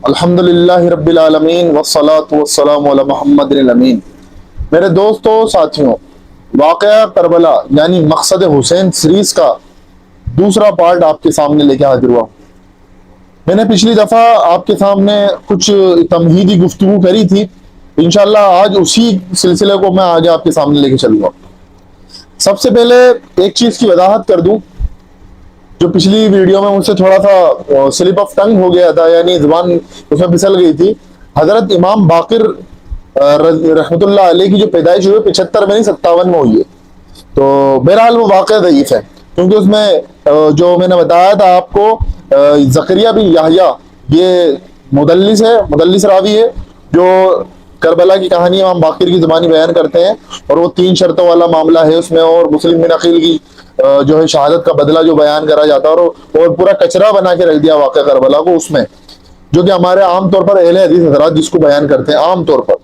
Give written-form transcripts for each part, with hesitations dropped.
الحمدللہ رب العالمین والصلاة والسلام علی محمد الامین۔ میرے دوستوں، ساتھیوں، واقعہ کربلا یعنی مقصد حسین سیریز کا دوسرا پارٹ آپ کے سامنے لے کے حاضر ہوا۔ میں نے پچھلی دفعہ آپ کے سامنے کچھ تمہیدی گفتگو کری تھی، انشاءاللہ آج اسی سلسلے کو میں آگے آپ کے سامنے لے کے چلوں گا۔ سب سے پہلے ایک چیز کی وضاحت کر دوں، جو پچھلی ویڈیو میں مجھ سے تھوڑا سا سلپ آف ٹنگ ہو گیا تھا، یعنی زبان اس میں پھسل گئی تھی۔ حضرت امام باقر رحمۃ اللہ علیہ کی جو پیدائش ہوئی 75 میں نہیں 57 میں ہوئی ہے، تو بہرحال وہ واقعہ ضعیف ہے، کیونکہ اس میں جو میں نے بتایا تھا آپ کو، زکریا بن یحییٰ یہ مدلس ہے، مدلس راوی ہے، جو کربلا کی کہانی امام باقر کی زبانی بیان کرتے ہیں، اور وہ 3 شرطوں والا معاملہ ہے اس میں، اور مسلم بن عقیل کی جو ہے شہادت کا بدلہ جو بیان کرا جاتا ہے، اور پورا کچرا بنا کے رکھ دیا واقعہ کربلا کو اس میں، جو کہ ہمارے عام طور پر اہل حدیث حضرات جس کو بیان کرتے ہیں عام طور پر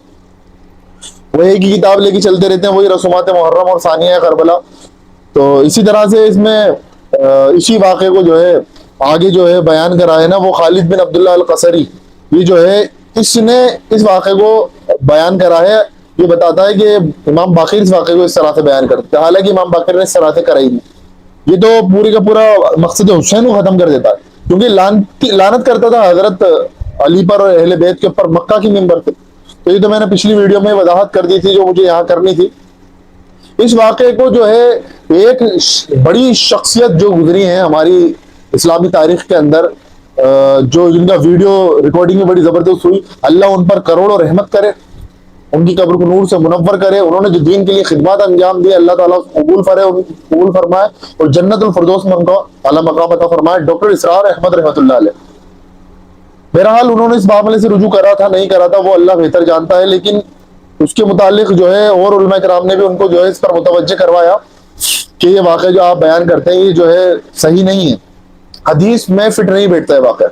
وہ ایک ہی کتاب لے کے چلتے رہتے ہیں، وہی رسومات محرم اور ثانیہ کربلا۔ تو اسی طرح سے اس میں اسی واقعے کو جو ہے آگے جو ہے بیان کرا ہے نا، وہ خالد بن عبداللہ القصری، یہ جو ہے اس نے اس واقعے کو بیان کرا ہے۔ یہ بتاتا ہے کہ امام باقر اس واقعے کو اس طرح سے بیان کرتے ہیں، حالانکہ امام باقر نے اس طرح سے کرائی نہیں۔ یہ تو پوری کا پورا مقصد حسین کو ختم کر دیتا ہے، کیونکہ لعنت کرتا تھا حضرت علی پر اور اہل بیت کے اوپر مکہ کی ممبر پہ۔ تو یہ تو میں نے پچھلی ویڈیو میں وضاحت کر دی تھی جو مجھے یہاں کرنی تھی۔ اس واقعے کو جو ہے ایک بڑی شخصیت جو گزری ہیں ہماری اسلامی تاریخ کے اندر، جو جن کا ویڈیو ریکارڈنگ میں بڑی زبردست ہوئی، اللہ ان پر کروڑوں رحمت کرے، ان کی قبر کو نور سے منور کرے۔ انہوں نے جو دین کے لیے خدمات انجام دی، اللہ تعالیٰ قبول فرمائے اور جنت الفردوس میں ان کو اعلیٰ مقام عطا فرمائے۔ ڈاکٹر اسرار احمد رحمۃ اللہ علیہ، بہرحال انہوں نے اس معاملے سے رجوع کرا تھا نہیں کرا تھا وہ اللہ بہتر جانتا ہے، لیکن اس کے متعلق جو ہے اور علماء کرام نے بھی ان کو جو ہے اس پر متوجہ کروایا کہ یہ واقعہ جو آپ بیان کرتے ہیں یہ جو ہے صحیح نہیں ہے، حدیث میں فٹ نہیں بیٹھتا ہے واقعہ۔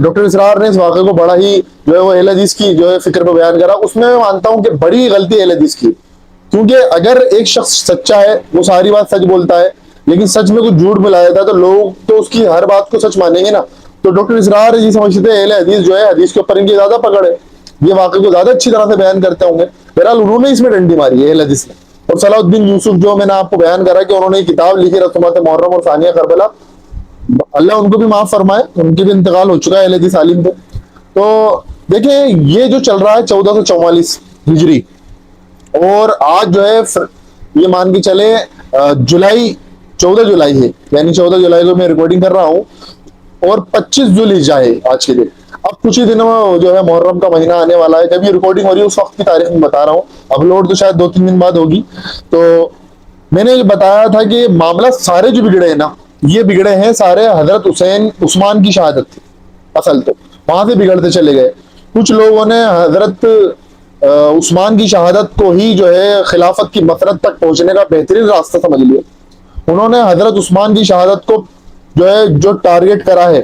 ڈاکٹر اسرار نے اس واقعے کو بڑا ہی جو ہے وہ اہل حدیث کی جو ہے فکر پہ بیان کرا۔ اس میں مانتا ہوں کہ بڑی غلطی اہل حدیث کی، کیونکہ اگر ایک شخص سچا ہے وہ ساری بات سچ بولتا ہے، لیکن سچ میں کچھ جھوٹ ملا دیتا ہے تو لوگ تو اس کی ہر بات کو سچ مانیں گے نا۔ تو ڈاکٹر اسرار یہ سمجھتے ہیں اہل حدیث جو ہے حدیث کے اوپر ان کی زیادہ پکڑ ہے، یہ واقعے کو زیادہ اچھی طرح سے بیان کرتے ہوں گے، بہرحال انہوں نے اس میں ڈنڈی ماری ہے اہل حدیث نے۔ اور صلاح الدین یوسف جو میں نے آپ کو بیان کرا کہ انہوں نے کتاب لکھی رسومات محرم اور ثانیہ کربلا، اللہ ان کو بھی معاف فرمائے، ان کی بھی انتقال ہو چکا ہے اہل حدیث عالم پہ۔ تو دیکھیں یہ جو چل رہا ہے 1444 ہجری، اور آج جو ہے یہ مان کے چلے جولائی 14 جولائی ہے، یعنی 14 جولائی کو میں ریکارڈنگ کر رہا ہوں، اور 25 ذوالحجہ ہے آج کے دن۔ اب کچھ ہی دنوں میں جو ہے محرم کا مہینہ آنے والا ہے، جب یہ ریکارڈنگ ہو رہی ہے اس وقت کی تاریخ میں بتا رہا ہوں، اپلوڈ تو شاید 2-3 دن بعد ہوگی۔ تو میں نے بتایا تھا کہ معاملہ سارے جو بگڑے ہیں نا، یہ بگڑے ہیں سارے حضرت عثمان کی شہادت تھی، اصل تو وہاں سے بگڑتے چلے گئے۔ کچھ لوگوں نے حضرت عثمان کی شہادت کو ہی جو ہے خلافت کی مسرت تک پہنچنے کا بہترین راستہ سمجھ لیا۔ انہوں نے حضرت عثمان کی شہادت کو جو ہے جو ٹارگٹ کرا ہے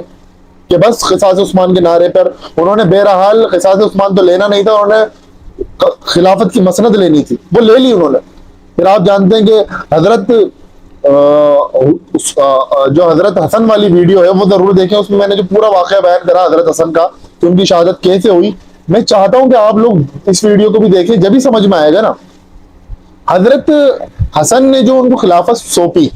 کہ بس قصاص عثمان کے نعرے پر، انہوں نے بہرحال قصاص عثمان تو لینا نہیں تھا، انہوں نے خلافت کی مسند لینی تھی، وہ لے لی انہوں نے۔ پھر آپ جانتے ہیں کہ حضرت جو حضرت حسن والی ویڈیو ہے وہ ضرور دیکھیں، اس میں میں نے جو پورا واقعہ بیان کرا حضرت حسن کا کہ ان کی شہادت کیسے ہوئی۔ میں چاہتا ہوں کہ آپ لوگ اس ویڈیو کو بھی دیکھیں، جب ہی سمجھ میں آئے گا نا۔ حضرت حسن نے جو ان کو خلافت سونپی،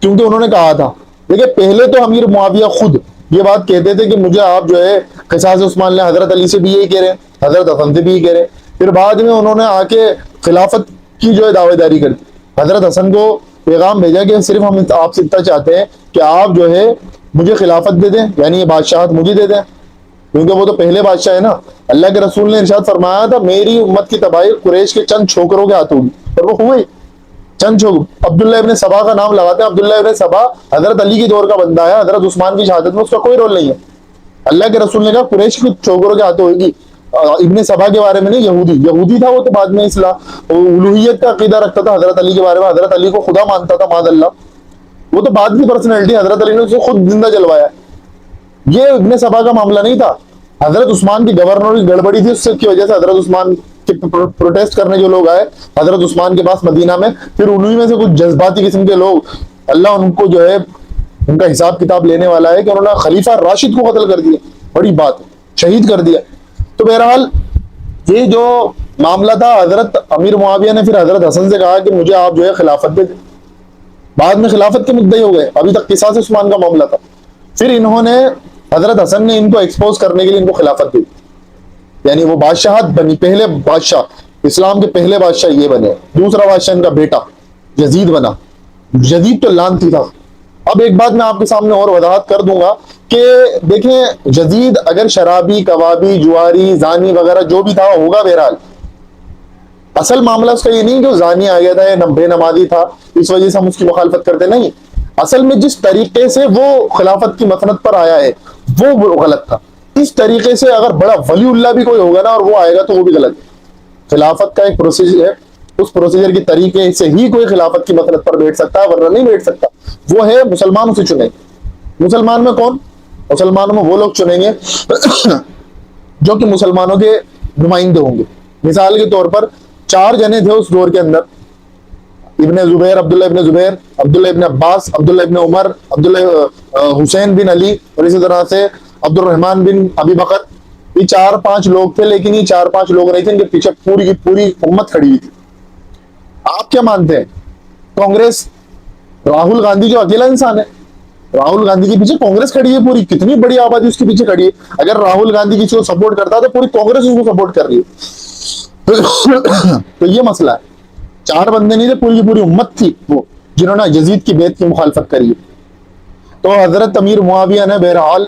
کیونکہ انہوں نے کہا تھا، دیکھیں پہلے تو امیر معاویہ خود یہ بات کہتے تھے کہ مجھے آپ جو ہے قصاص عثمان لیں، حضرت علی سے بھی یہی کہہ رہے ہیں، حضرت حسن سے بھی یہی کہہ رہے ہیں۔ پھر بعد میں انہوں نے آ کے خلافت کی جو ہے دعوے داری کر دی، حضرت حسن کو پیغام بھیجا کہ صرف ہم آپ سے اتنا چاہتے ہیں کہ آپ جو ہے مجھے خلافت دے دیں، یعنی یہ بادشاہت مجھے دے دیں، کیونکہ وہ تو پہلے بادشاہ ہے نا۔ اللہ کے رسول نے ارشاد فرمایا تھا میری امت کی تباہی قریش کے چند چھوکروں کے ہاتھ ہوگی، اور وہ ہوئی چند چھوکر۔ عبداللہ ابن سبا کا نام لگاتے ہیں، عبداللہ ابن سبا حضرت علی کی دور کا بندہ ہے، حضرت عثمان کی شہادت میں اس کا کوئی رول نہیں ہے۔ اللہ کے رسول نے کہا قریش کے چھوکروں کے ہاتھوں ہوگی۔ ابن سبا کے بارے میں نہیں، یہودی تھا وہ، تو بعد میں الوہیت کا عقیدہ رکھتا تھا حضرت علی کے بارے میں، حضرت علی کو خدا مانتا تھا معاذ اللہ، وہ تو بعد کی پرسنالٹی، حضرت علی نے اسے خود زندہ جلوایا۔ یہ ابن سبا کا معاملہ نہیں تھا، حضرت عثمان کی گورنر کی گڑبڑی تھی، اس کی وجہ سے حضرت عثمان کے پروٹیسٹ کرنے جو لوگ آئے حضرت عثمان کے پاس مدینہ میں، پھر انہی میں سے کچھ جذباتی قسم کے لوگ، اللہ ان کو جو ہے ان کا حساب کتاب لینے والا ہے کہ انہوں نے خلیفہ راشد کو قتل کر دیا، بڑی بات ہے۔ شہید کر دیا. تو بہرحال یہ جو معاملہ تھا، حضرت امیر معاویہ نے پھر حضرت حسن سے کہا کہ مجھے آپ جو ہے خلافت دے دیں. بعد میں خلافت کے مدعی ہو گئے، ابھی تک قصاص عثمان کا معاملہ تھا. پھر انہوں نے حضرت حسن نے ان کو ایکسپوز کرنے کے لیے ان کو خلافت دی، یعنی وہ بادشاہت بنی. پہلے بادشاہ اسلام کے پہلے بادشاہ یہ بنے. دوسرا بادشاہ ان کا بیٹا یزید بنا. یزید تو لعنتی تھا. اب ایک بات میں آپ کے سامنے اور وضاحت کر دوں گا کہ دیکھیں یزید اگر شرابی، کبابی، جواری، زانی وغیرہ جو بھی تھا ہوگا، بہرحال اصل معاملہ اس کا یہ نہیں کہ وہ زانی آ گیا تھا یا بے نمازی تھا اس وجہ سے ہم اس کی مخالفت کرتے، نہیں. اصل میں جس طریقے سے وہ خلافت کی مسند پر آیا ہے وہ غلط تھا. اس طریقے سے اگر بڑا ولی اللہ بھی کوئی ہوگا نا اور وہ آئے گا تو وہ بھی غلط ہے. خلافت کا ایک پروسیجر ہے، اس پروسیجر کی طریقے سے ہی کوئی خلافت کی مسند پر بیٹھ سکتا ہے، ورنہ نہیں بیٹھ سکتا. وہ ہے مسلمانوں سے چنے. مسلمان میں کون؟ مسلمانوں میں وہ لوگ چنیں گے جو کہ مسلمانوں کے نمائندے ہوں گے. مثال کے طور پر 4 جنے تھے اس دور کے اندر، ابن زبیر، عبداللہ ابن زبیر، عبداللہ ابن عباس، عبداللہ ابن عمر، عبداللہ حسین بن علی، اور اسی طرح سے عبد الرحمن بن ابی بکر. یہ 4-5 لوگ تھے، لیکن یہ 4-5 لوگ نہیں تھے، ان کے پیچھے پوری کی پوری امت کھڑی ہوئی تھی. آپ کیا مانتے ہیں؟ کانگریس، راہل گاندھی جو اکیلا انسان ہے، راہل گاندھی کے پیچھے کانگریس کھڑی ہے، پوری کتنی بڑی آبادی اس کے پیچھے کھڑی ہے. اگر راہل گاندھی کسی کو سپورٹ کرتا تو پوری کانگریس اس کو سپورٹ کر رہی ہے. تو یہ مسئلہ ہے. 4 بندے نہیں تھے، پوری کی پوری امت تھی وہ جنہوں نے یزید کی بیعت کی مخالفت کری. تو حضرت امیر معاویہ نے بہرحال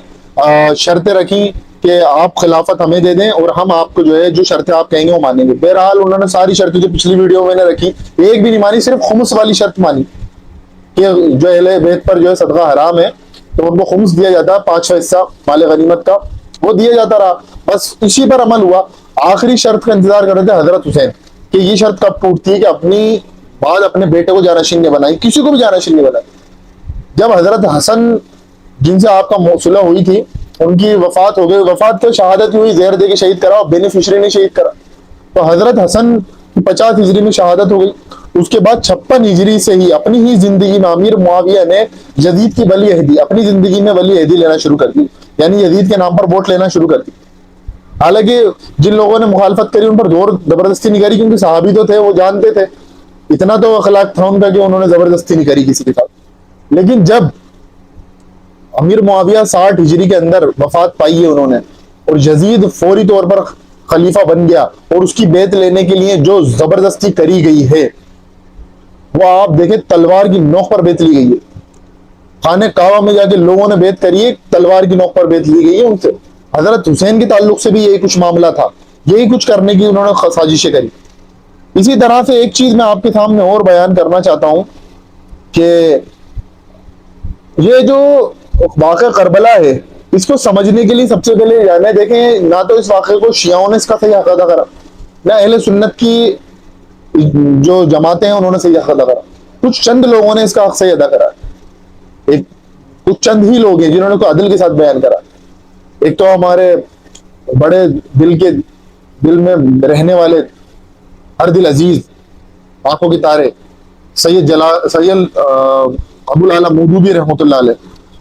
شرطیں رکھی کہ آپ خلافت ہمیں دے دیں اور ہم آپ کو جو ہے جو شرطیں آپ کہیں گے وہ مانیں گے. بہرحال انہوں نے ساری شرطیں جو پچھلی ویڈیو میں نے رکھی ایک بھی نہیں مانی، صرف خمس والی شرط مانی کہ جو اہل بیت پر جو ہے صدقہ حرام ہے تو ان کو خمس دیا جاتا ہے، 5واں حصہ مال غنیمت کا، وہ دیا جاتا رہا. بس اسی پر عمل ہوا. آخری شرط کا انتظار کر رہے تھے حضرت حسین کہ یہ شرط کب ٹوٹتی ہے کہ اپنی بعد اپنے بیٹے کو جانشین نہیں بنائی، کسی کو بھی جانشین نہیں بنائی. جب حضرت حسن جن سے آپ کا صلح ہوئی تھی ان کی وفات ہو گئی، وفات تو شہادت ہوئی، زہر دے کے شہید کرا، بینیفیشری نے شہید کرا. تو حضرت حسن کی 50 ہجری میں شہادت ہو گئی. اس کے بعد 56 ہجری سے ہی اپنی ہی زندگی میں امیر معاویہ نے یزید کی ولی عہدی اپنی زندگی میں ولی عہدی لینا شروع کر دی، یعنی یزید کے نام پر ووٹ لینا شروع کر دی. حالانکہ جن لوگوں نے مخالفت کری ان پر زور زبردستی نہیں کری، کیونکہ صحابی تو تھے، وہ جانتے تھے، اتنا تو اخلاق تھا ان کا کہ انہوں نے زبردستی نہیں کری کسی کے ساتھ. لیکن جب امیر معاویہ 60 ہجری کے اندر وفات پائی ہے انہوں نے، اور یزید فوری طور پر خلیفہ بن گیا، اور اس کی بیعت لینے کے لیے جو زبردستی کری گئی ہے وہ آپ دیکھیں تلوار کی نوک پر بیعت لی گئی ہے. خانہ کعبہ میں جا کے لوگوں نے بیعت کری ہے، تلوار کی نوک پر بیعت لی گئی ہے ان سے. حضرت حسین کے تعلق سے بھی یہی کچھ معاملہ تھا، یہی کچھ کرنے کی انہوں نے سازشیں کری. اسی طرح سے ایک چیز میں آپ کے سامنے اور بیان کرنا چاہتا ہوں کہ یہ جو واقعہ کربلا ہے اس کو سمجھنے کے لیے سب سے پہلے جانے دیکھیں، نہ تو اس واقعے کو شیعوں نے اس کا صحیح حق ادا کرا، نہ اہل سنت کی جو جماعتیں ہیں انہوں نے صحیح حق ادا کرا. کچھ چند لوگوں نے اس کا حق صحیح ادا کرا. کچھ چند ہی لوگ ہیں جنہوں نے کوئی عدل کے ساتھ بیان کرا. ایک تو ہمارے بڑے دل میں رہنے والے ہر دل عزیز، آنکھوں کے تارے، سید ابو العلا مودودی رحمۃ اللہ علیہ،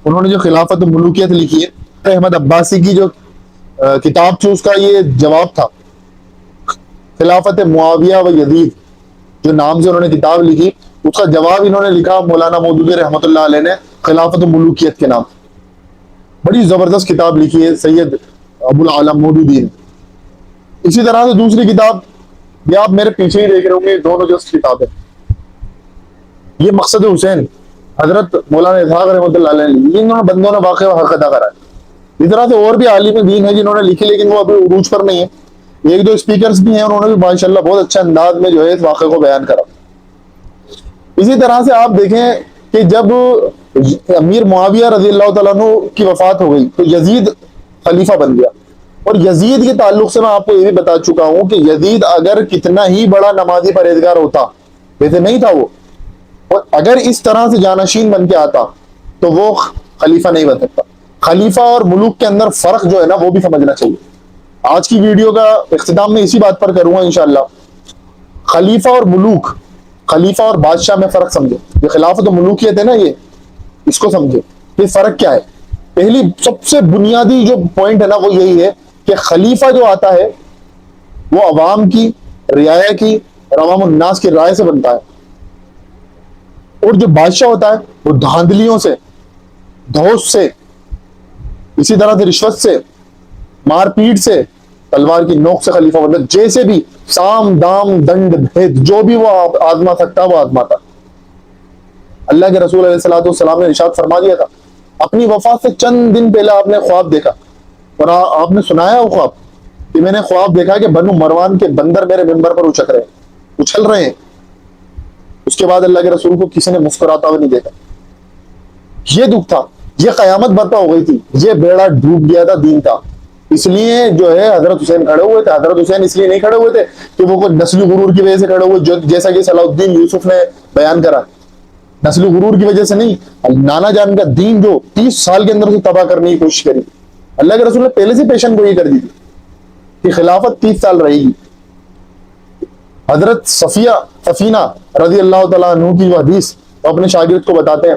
انہوں نے جو خلافت و ملوکیت لکھی ہے، احمد عباسی کی جو کتاب تھی اس کا یہ جواب تھا. خلافت معاویہ و یزید جو نام سے انہوں نے کتاب لکھی، اس کا جواب انہوں نے لکھا مولانا مودودی رحمۃ اللہ علیہ نے خلافت و ملوکیت کے نام. بڑی زبردست کتاب لکھی ہے سید ابو العلا مودودی نے. اسی طرح سے دوسری کتاب یہ آپ میرے پیچھے ہی دیکھ رہے ہوں گے، دونوں جس کتابیں، یہ مقصد حسین حضرت مولانا اسحاق رحمۃ اللہ علیہ نے، ان بندوں نے واقعہ حق ادا کرا ہے. اس طرح سے اور بھی عالم دین ہے جنہوں نے لکھی، لیکن وہ ابھی عروج پر نہیں ہے. ایک دو اسپیکرز بھی ہیں، انہوں نے بھی ماشاءاللہ بہت اچھے انداز میں جو ہے اس واقعے کو بیان کرا. اسی طرح سے آپ دیکھیں کہ جب امیر معاویہ رضی اللہ تعالیٰ عنہ کی وفات ہو گئی تو یزید خلیفہ بن گیا. اور یزید کے تعلق سے میں آپ کو یہ بھی بتا چکا ہوں کہ یزید اگر کتنا ہی بڑا نمازی پرہیزگار ہوتا، ویسے نہیں تھا وہ، اور اگر اس طرح سے جانشین بن کے آتا تو وہ خلیفہ نہیں بن سکتا. خلیفہ اور ملوک کے اندر فرق جو ہے نا وہ بھی سمجھنا چاہیے. آج کی ویڈیو کا اختتام میں اسی بات پر کروں گا انشاءاللہ. خلیفہ اور ملوک، خلیفہ اور بادشاہ میں فرق سمجھے. یہ خلافت و ملوکیت ہے نا، یہ اس کو سمجھے. یہ فرق کیا ہے؟ پہلی سب سے بنیادی جو پوائنٹ ہے نا وہ یہی ہے کہ خلیفہ جو آتا ہے وہ عوام کی، رعایا کی اور عوام الناس کی رائے سے بنتا ہے، اور جو بادشاہ ہوتا ہے وہ دھاندلیوں سے، دھوس سے، اسی طرح سے رشوت سے، مار پیٹ سے، تلوار کی نوک سے خلیفہ بنتا ہے، جیسے بھی سام دام دنڈ بھید جو بھی وہ آزما سکتا وہ آزماتا۔ اللہ کے رسول علیہ الصلوۃ والسلام نے ارشاد فرما دیا تھا، اپنی وفات سے چند دن پہلے آپ نے خواب دیکھا اور آپ نے سنایا وہ خواب کہ میں نے خواب دیکھا کہ بنو مروان کے بندر میرے منبر پر اچھل رہے ہیں۔ اس کے بعد اللہ کے رسول کو کسی نے مسکراتا ہوا نہیں دیکھا۔ یہ دکھ تھا، یہ قیامت برپا ہو گئی تھی، یہ بیڑا ڈوب گیا تھا دین کا۔ اس لیے جو ہے حضرت حسین کھڑے ہوئے تھے۔ حضرت حسین اس لیے نہیں کھڑے ہوئے تھے کہ وہ کوئی نسلی غرور کی وجہ سے کھڑے ہوئے، جیسا کہ صلاح الدین یوسف نے بیان کرا، نسلی غرور کی وجہ سے نہیں۔ نانا جان کا دین جو 30 سال کے اندر اسے تباہ کرنے کی کوشش کری، اللہ کے رسول نے پہلے سے پیشن گوئی کر دی تھی کہ خلافت 30 سال رہے گی۔ حضرت سفینہ رضی اللہ تعالیٰ عنہ کی جو حدیث وہ اپنے شاگرد کو بتاتے ہیں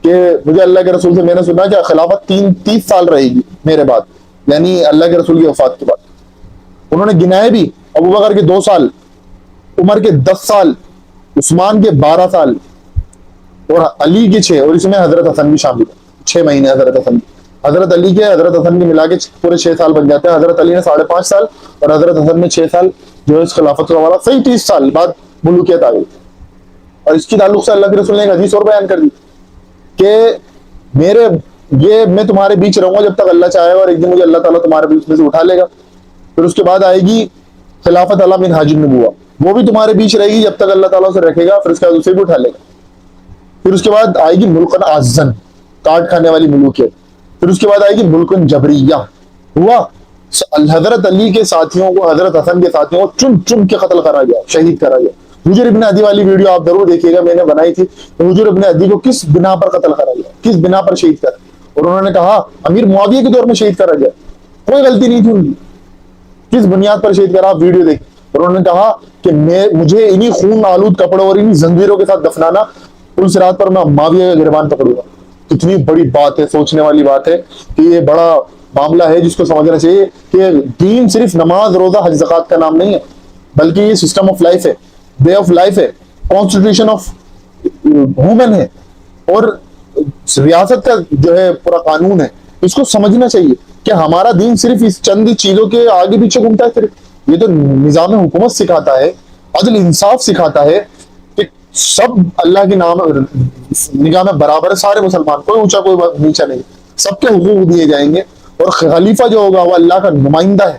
کہ مجھے اللہ کے رسول سے میں نے سنا کہ خلافت 30 سال رہے گی میرے بعد، یعنی اللہ کے رسول کی وفات کے بعد۔ انہوں نے گنائے بھی، ابوبکر کے 2 سال، عمر کے 10 سال، عثمان کے 12 سال اور علی کے 6، اور اس میں حضرت حسن بھی شامل ہے، 6 مہینے حضرت حسن۔ حضرت علی کے حضرت حسن کے ملا کے پورے 6 سال بن جاتے ہیں۔ حضرت علی نے 5.5 سال اور حضرت حسن نے 6 سال جو ہے اس خلافت کا والا، صحیح 30 سال بعد ملوکیت آ گئی۔ اور اس کی تعلق سے اللہ کے رسول نے ایک حدیث اور بیان کر دی کہ میں تمہارے بیچ رہوں گا جب تک اللہ چاہے گا، اور ایک دن مجھے اللہ تعالیٰ تمہارے بیچ میں سے اٹھا لے گا۔ پھر اس کے بعد آئے گی خلافت علی بن حاج النبوہ، وہ بھی تمہارے بیچ رہے گی جب تک اللہ تعالیٰ اسے رکھے گا، پھر اس کے بعد اسے بھی اٹھا لے گا۔ پھر اس کے بعد آئے گی ملکن عزن، کاٹ کھانے والی ملوکیت۔ پھر اس کے بعد آئے گی ملکن جبریہ، ہوا حضرت علی کے ساتھیوں کو، حضرت حسن کے ساتھیوں کو چن چن کے قتل کرا گیا، شہید کرا گیا۔ حجر ابن عدی والی ویڈیو آپ ضرور دیکھیے گا، میں نے بنائی تھی۔ حجر ابن عدی کو کس بنا پر قتل کرا گیا، کس بنا پر شہید کرا، اور انہوں نے کہا امیر معاویہ کے دور میں شہید کرا گیا، کوئی غلطی نہیں تھی ان کی، کس بنیاد پر شہید کرا آپ ویڈیو دیکھ۔ اور انہوں نے کہا کہ مجھے انہی خون آلود کپڑوں اور انہی زنجیروں کے ساتھ دفنانا، اس رات پر میں معاویہ کا گریبان پکڑوں گا۔ کتنی بڑی بات ہے، سوچنے والی بات ہے کہ یہ بڑا معاملہ ہے جس کو سمجھنا چاہیے کہ دین صرف نماز، روزہ، حج، زکوٰۃ کا نام نہیں ہے، بلکہ یہ سسٹم آف لائف ہے، وے آف لائف ہے، کانسٹیٹیوشن آف وومن ہے، اور ریاست کا جو ہے پورا قانون ہے۔ اس کو سمجھنا چاہیے کہ ہمارا دین صرف اس چند چیزوں کے آگے پیچھے گھومتا ہے۔ صرف یہ تو نظام حکومت سکھاتا ہے، عدل انصاف سکھاتا ہے کہ سب اللہ کے نام نگاہ میں برابر ہے، سارے مسلمان، کوئی اونچا کوئی نیچا نہیں، سب کے حقوق دیے جائیں گے، اور خلیفہ جو ہوگا وہ اللہ کا نمائندہ ہے،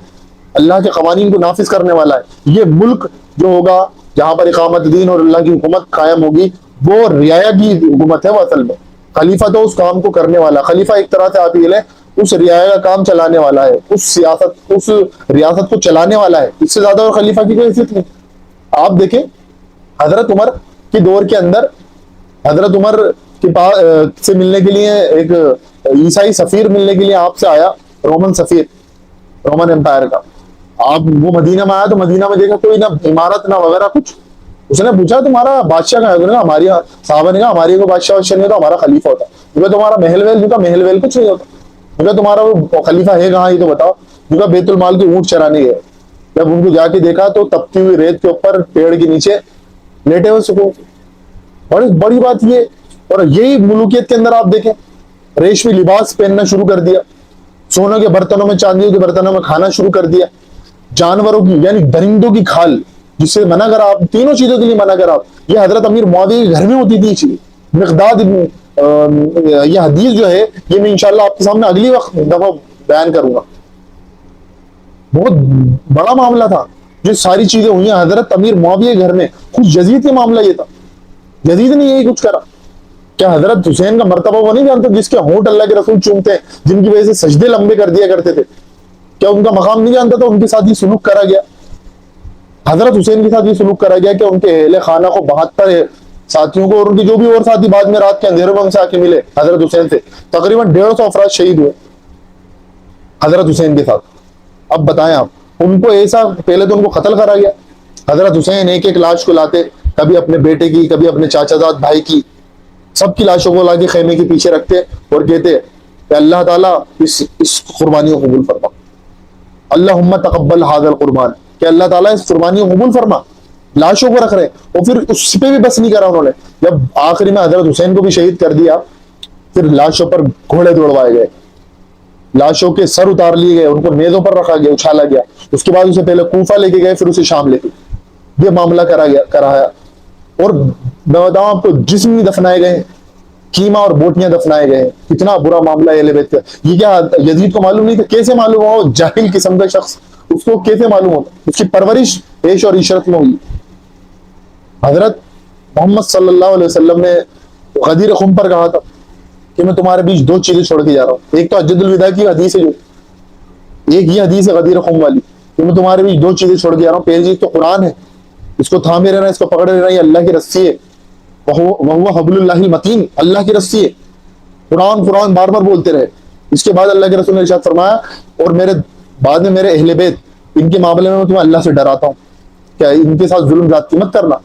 اللہ کے قوانین کو نافذ کرنے والا ہے۔ یہ ملک جو ہوگا جہاں پر اقامت دین اور اللہ کی حکومت قائم ہوگی، وہ رعایا کی حکومت ہے وہ اصل میں۔ خلیفہ تو اس کام کو کرنے والا، خلیفہ ایک طرح سے آپ یہ لیں اس رعایا کا کام چلانے والا ہے، اس ریاست کو چلانے والا ہے، اس سے زیادہ اور خلیفہ کی کوئی حیثیت نہیں۔ آپ دیکھیں حضرت عمر کے دور کے اندر، حضرت عمر کے پاس سے ملنے کے لیے ایک عیسائی سفیر ملنے کے لیے آپ سے آیا، رومن سفیر، رومن امپائر کا۔ آپ وہ مدینہ میں آیا تو مدینہ میں دیکھا کوئی نہ عمارت نہ وغیرہ کچھ۔ اس نے پوچھا تمہارا بادشاہ کہاں ہے؟ ہماری صحابہ نے کہا ہماری کوئی بادشاہ وادشاہ نہیں ہوتا، ہمارا خلیفہ ہوتا۔ کیونکہ تمہارا محل ویل، کیونکہ محل ویل کچھ نہیں ہوتا، کیونکہ تمہارا وہ خلیفہ ہے کہاں یہ تو بتاؤ۔ کیونکہ بیت المال کے اونٹ چرانے گئے، جب ان کو جا کے دیکھا تو تپتی ہوئی ریت کے اوپر پیڑ کے نیچے لیٹے ہوئے سکون۔ بڑی بات یہ، اور یہی ملوکیت کے اندر آپ دیکھیں ریشمی لباس پہننا شروع کر دیا، سونے کے برتنوں میں، چاندی کے برتنوں میں کھانا شروع کر دیا، جانوروں کی یعنی درندوں کی کھال جس سے منع کرا، آپ تینوں چیزوں کے لیے منع کرا۔ یہ حضرت امیر معاویہ کے گھر میں ہوتی تھی یہ چیز۔ مقداد یہ حدیث جو ہے یہ میں انشاءاللہ آپ کے سامنے اگلی وقت دفعہ بیان کروں گا۔ بہت بڑا معاملہ تھا جو ساری چیزیں ہوئی ہیں حضرت امیر معاویہ کے گھر میں۔ خود یزید کا معاملہ یہ تھا، یزید نے یہی کچھ کرا۔ کیا حضرت حسین کا مرتبہ وہ نہیں جانتے جس کے ہونٹ اللہ کے رسول چومتے ہیں، جن کی وجہ سے سجدے لمبے کر دیا کرتے تھے؟ کیا ان کا مقام نہیں جانتا تھا؟ ان کے ساتھ یہ سلوک کرا گیا، حضرت حسین کے ساتھ یہ سلوک کرا گیا کہ ان کے اہل خانہ کو 72 ساتھیوں کو، اور ان کے جو بھی اور ساتھی بعد میں رات کے اندھیروں میں ان سے آ کے ملے حضرت حسین سے، تقریباً 150 افراد شہید ہوئے حضرت حسین کے ساتھ۔ اب بتائیں آپ، ان کو ایسا پہلے تو ان کو قتل کرا گیا۔ حضرت حسین ایک ایک لاش کو لاتے، کبھی اپنے بیٹے کی، کبھی اپنے چاچا زاد بھائی کی، سب کی لاشوں کو لا کے خیمے کے پیچھے رکھتے اور کہتے کہ اللہ تعالیٰ اس قربانی کو قبول فرما۔ اللہم تقبل ھذا القربان، کہ اللہ تعالیٰ اس قربانی کو قبول فرما. لاشوں کو رکھ رہے ہیں. اور پھر اس پہ بھی بس نہیں کرا انہوں نے، جب آخری میں حضرت حسین کو بھی شہید کر دیا، پھر لاشوں پر گھوڑے دوڑوائے گئے، لاشوں کے سر اتار لیے گئے، ان کو نیزوں پر رکھا گیا، اچھالا گیا. اس کے بعد اسے پہلے کوفہ لے کے گئے، پھر اسے شام لے کے، یہ معاملہ کرایا. اور میں بتاؤں آپ کو، جسم نہیں دفنائے گئے، کیما اور بوٹیاں دفنائے گئے. کتنا برا معاملہ ہے اہل بیت کا. یہ کیا یزید کو معلوم نہیں تھا؟ کیسے معلوم ہو؟ جاہل قسم کا شخص، اس کو کیسے معلوم ہوتا؟ اس کی پرورش عیش اور عشرت میں ہوئی. حضرت محمد صلی اللہ علیہ وسلم نے غدیر خم پر کہا تھا کہ میں تمہارے بیچ دو چیزیں چھوڑ کے جا رہا ہوں. ایک تو حجۃ الوداع کی حدیث ہے، جو ایک یہ حدیث ہے غدیر خم والی، کہ میں تمہارے بیچ دو چیزیں چھوڑ کے جا رہا ہوں. پہلی چیز تو قرآن ہے، اس کو تھامے رہنا، اس کو پکڑے رہنا، یہ اللہ کی رسی ہے. وَهُوَ حَبْلُ اللَّهِ الْمَتِينُ، اللہ کی رسی ہے. قرآن بار بار بولتے رہے. اس کے بعد اللہ کے رسول نے ارشاد فرمایا، اور میرے بعد میں میرے اہل بیت، ان کے معاملے میں تمہیں اللہ سے ڈراتا ہوں کہ ان کے ساتھ ظلم زیادتی مت کرنا.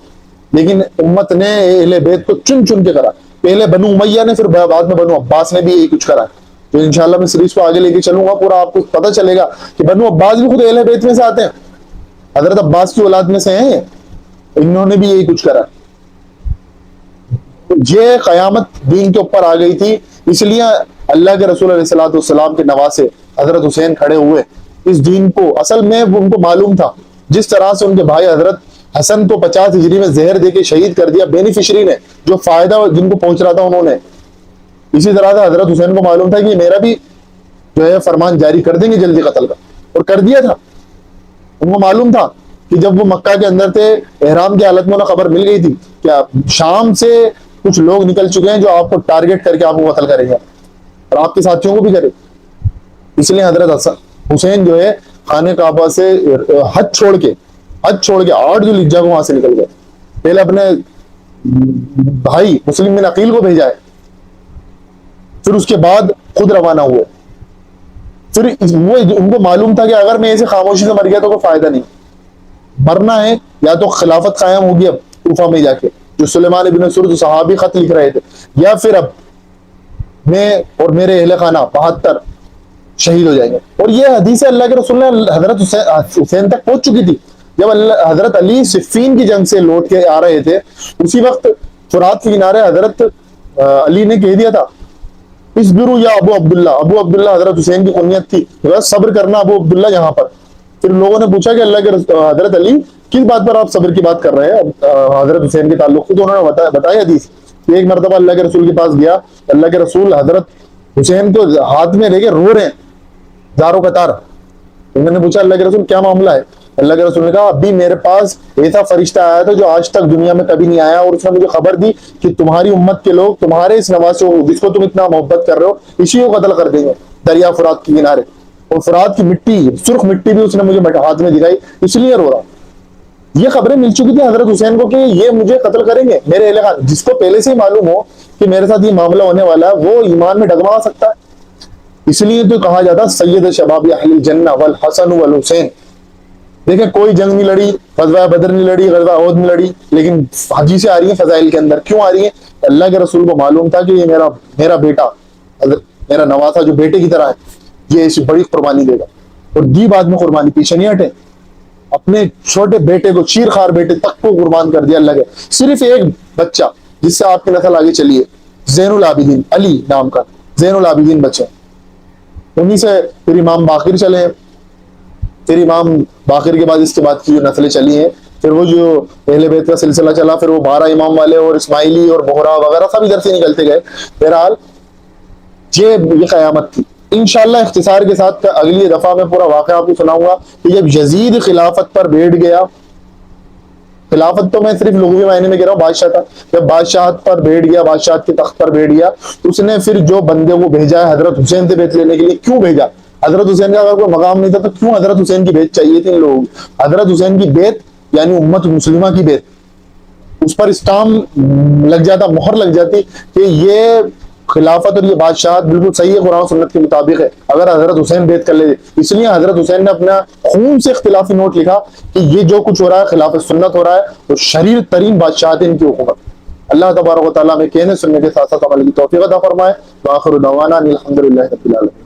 لیکن امت نے اہل بیت کو چن چن کے کرا. پہلے بنو امیہ نے، پھر بعد میں بنو عباس نے بھی یہی کچھ کرا. تو انشاءاللہ میں سیریز کو آگے لے کے چلوں گا، پورا آپ کو پتہ چلے گا کہ بنو عباس بھی خود اہل بیت میں سے آتے ہیں، حضرت عباس کی اولاد میں سے ہیں. انہوں نے بھی یہی کچھ کرا. یہ قیامت دین کے اوپر آ گئی تھی، اس لیے اللہ کے رسول علیہ الصلوۃ والسلام کے نواسے حضرت حسین کھڑے ہوئے اس دین کو. اصل میں ان کو معلوم تھا، جس طرح سے ان کے بھائی حضرت حسن کو 50 ہجری میں زہر دے کے شہید کر دیا بینیفیشری نے، جو فائدہ جن کو پہنچ رہا تھا انہوں نے، اسی طرح سے حضرت حسین کو معلوم تھا کہ میرا بھی جو ہے فرمان جاری کر دیں گے جلدی قتل کا، اور کر دیا تھا. ان کو معلوم تھا کہ جب وہ مکہ کے اندر تھے، احرام کی حالت میں انہیں خبر مل گئی تھی کہ شام سے کچھ لوگ نکل چکے ہیں جو آپ کو ٹارگٹ کر کے آپ کو قتل کریں گے، اور آپ کے ساتھیوں کو بھی کرے. اس لیے حضرت حسین جو ہے خانہ کعبہ سے حج چھوڑ کے 8 ذو الحجہ کو وہاں سے نکل گئے. پہلے اپنے بھائی مسلم بن عقیل کو بھیجا ہے، پھر اس کے بعد خود روانہ ہوئے. پھر وہ ان کو معلوم تھا کہ اگر میں ایسے خاموشی سے مر گیا تو کوئی فائدہ نہیں، مرنا ہے یا تو خلافت قائم ہوگی اب کوفہ میں جا کے، جو سلیمان ابن سرد صحابی خط لکھ رہے تھے، یا پھر اب میں اور میرے اہل خانہ 72 شہید ہو جائیں گے. اور یہ حدیث اللہ کے رسول نے حضرت حسین تک پہنچ چکی تھی. جب حضرت علی صفین کی جنگ سے لوٹ کے آ رہے تھے، اسی وقت فرات کے کنارے حضرت علی نے کہہ دیا تھا، اصبروا یا ابو عبداللہ. ابو عبداللہ حضرت حسین کی کنیت تھی، صبر کرنا ابو عبداللہ یہاں پر. پھر لوگوں نے پوچھا کہ اللہ کے حضرت علی کس بات پر آپ صبر کی بات کر رہے ہیں حضرت حسین کے تعلق سے؟ تو انہوں نے بتایا حدیث کہ ایک مرتبہ اللہ کے رسول کے پاس گیا، اللہ کے رسول حضرت حسین کو ہاتھ میں لے کے رو رہے ہیں زاروں قطار. انہوں نے پوچھا اللہ کے رسول کیا معاملہ ہے؟ اللہ کے رسول نے کہا ابھی میرے پاس ایسا فرشتہ آیا تھا جو آج تک دنیا میں کبھی نہیں آیا، اور اس نے مجھے خبر دی کہ تمہاری امت کے لوگ تمہارے اس نواسے کو، جس کو تم اتنا محبت کر رہے ہو، اسی کو قتل کر دیں گے دریا فرات کے کنارے. اور فرات کی مٹی، سرخ مٹی بھی اس نے مجھے ہاتھ میں دکھائی، اس لیے رو رہا. یہ خبریں مل چکی تھی حضرت حسین کو کہ یہ مجھے قتل کریں گے. میرے اہل خانہ، جس کو پہلے سے ہی معلوم ہو کہ میرے ساتھ یہ معاملہ ہونے والا ہے، وہ ایمان میں ڈگمگا سکتا ہے. اس لیے تو کہا جاتا سید شباب اہل الجنہ والحسن والحسین. دیکھیں کوئی جنگ نہیں لڑی، غزوہ بدر نہیں لڑی، غزوہ احد نہیں لڑی، لیکن حدیثیں آ رہی ہیں فضائل کے اندر. کیوں آ رہی ہیں؟ اللہ کے رسول کو معلوم تھا کہ یہ میرا بیٹا، میرا نواسا جو بیٹے کی طرح ہے، یہ ایسی بڑی قربانی دے گا. اور دی بعد میں قربانی، پیچھے نہیں ہٹے. اپنے چھوٹے بیٹے کو، چیر خار بیٹے تک کو قربان کر دیا اللہ کے. صرف ایک بچہ جس سے آپ کی نسل آگے چلی ہے، زین العابدین، علی نام کا زین العابدین بچہ، انہی سے پھر امام باقر چلے ہیں. پھر امام باقر کے بعد اس کے بعد کی جو نسلیں چلی ہیں، پھر وہ جو اہل بیت کا سلسلہ چلا، پھر وہ 12 امام والے اور اسماعیلی اور بہرا وغیرہ سب ادھر سے نکلتے گئے. بہرحال یہ قیامت تھی. انشاءاللہ اختصار کے ساتھ اگلی دفعہ میں پورا واقعہ آپ کو سناؤں گا کہ جب یزید خلافت پر بیٹھ گیا، خلافت تو میں صرف لغوی معنی میں کہہ رہا ہوں، بادشاہ تھا، جب بادشاہت پر بیٹھ گیا، بادشاہت کے تخت پر بیٹھ گیا، اس نے پھر جو بندے کو بھیجا ہے حضرت حسین سے بیعت لینے کے لیے. کیوں بھیجا؟ حضرت حسین کا اگر کوئی مقام نہیں تھا تو کیوں حضرت حسین کی بیعت چاہیے تھی ان لوگوں کو؟ حضرت حسین کی بیعت یعنی امت مسلمہ کی بیعت، اس پر اسٹامپ لگ جاتا، مہر لگ جاتی کہ یہ خلافت اور یہ بادشاہت بالکل صحیح ہے، قرآن و سنت کے مطابق ہے، اگر حضرت حسین بیعت کر لے. اس لیے حضرت حسین نے اپنا خون سے اختلافی نوٹ لکھا کہ یہ جو کچھ ہو رہا ہے خلاف سنت ہو رہا ہے، اور شریر ترین بادشاہت ان کی حکومت. اللہ تبارک و تعالیٰ میں کہنے سننے کے ساتھ ساتھ عمل کی توفیق عطا فرمائے. وآخر دعوانا الحمدللہ رب العالمین.